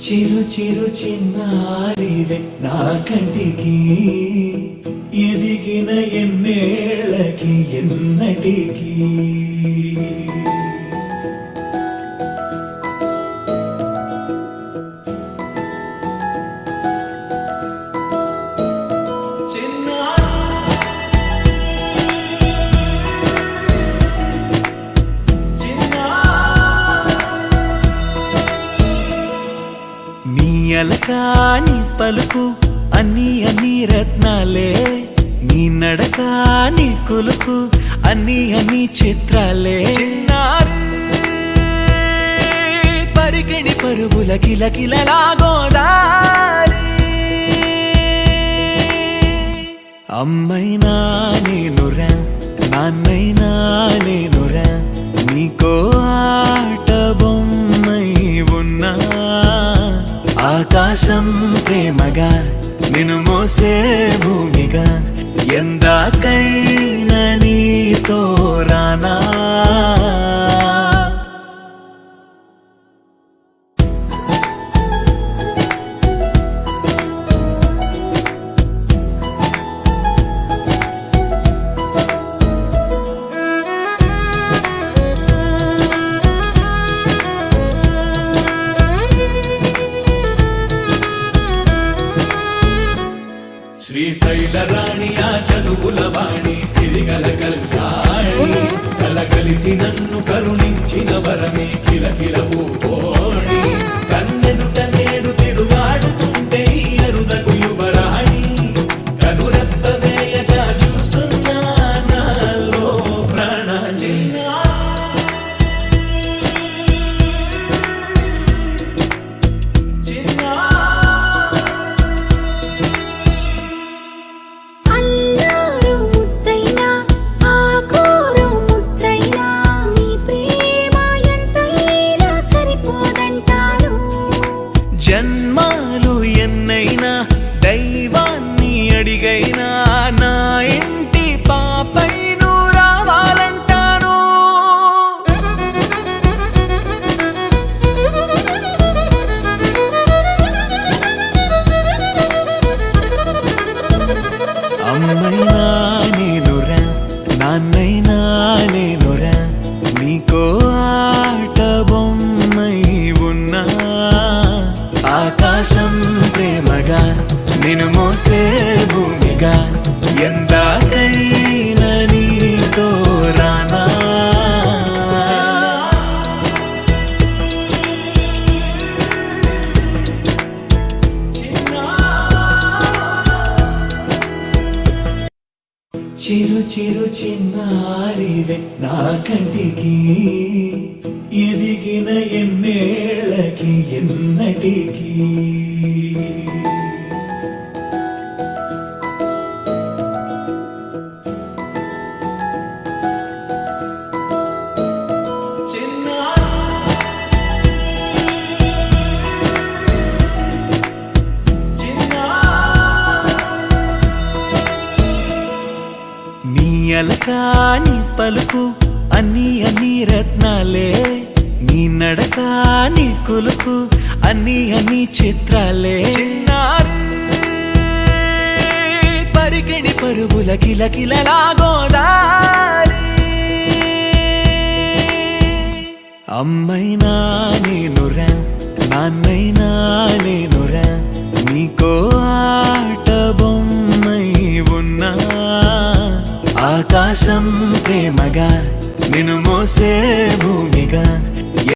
చిరు చిరు చిన్నారివే నా కంటికి ఎదిగిన ఎన్నేళ్ళకి ఎన్నటికి అలకాని పలుకు అన్ని రత్నాలే నీ నడకాని కులుకు అన్ని చిత్రాలే పరికిణి పరుగుల కిలకిలలాగోదారి అమ్మైనా నేనురా నాన్నైనా నేనురా నీకో ఆట బొమ్మై ఉన్నా ఆకాశం ప్రేమగా నిన్ను మోసే భూమిగా ఎందాకైనా నీతో రానా శ్రీశైల రాణి ఆ చదువుల వాణి సిరిగల కల్కాణి కలగలిసి నన్ను కరుణించిన వరమే కిలకిల పూకోణి కన్నెదుట నేడు తిరుగాడుతుంటే అరుదకు యువరాణి కనురెప్ప వేయగా చూస్తున్నా నాలో ప్రాణ జన్మాలు ఎన్నైనా దైవాన్ని అడిగైనా నా ఇంటి పాపై నువ్వు రావాలంటాను అమ్మైనా నేనురా నాన్నైనా నేనురా నీకో ఆట బొమ్మై ఉన్నా ఆకాశం ప్రేమగా నిన్ను మోసే భూమిగా ఎందాకైనా నీతో రానా చిరు చిరు చిన్నారివే నా కంటికి ఎదిగిన ఎన్నేళ్ళకి ఎన్నటికి అలకాని పలుకు అన్ని రత్నాలే నీ నడకాని కులుకు అన్ని చిత్రాలే పరికిణి పరుగుల కిలకిలలాగోదారి అమ్మైనా నేనురా నాన్నైనా నేనురా నీకో ఆట బొమ్మై ఉన్నా ఆకాశం ప్రేమగా నిన్ను మోసే భూమిగా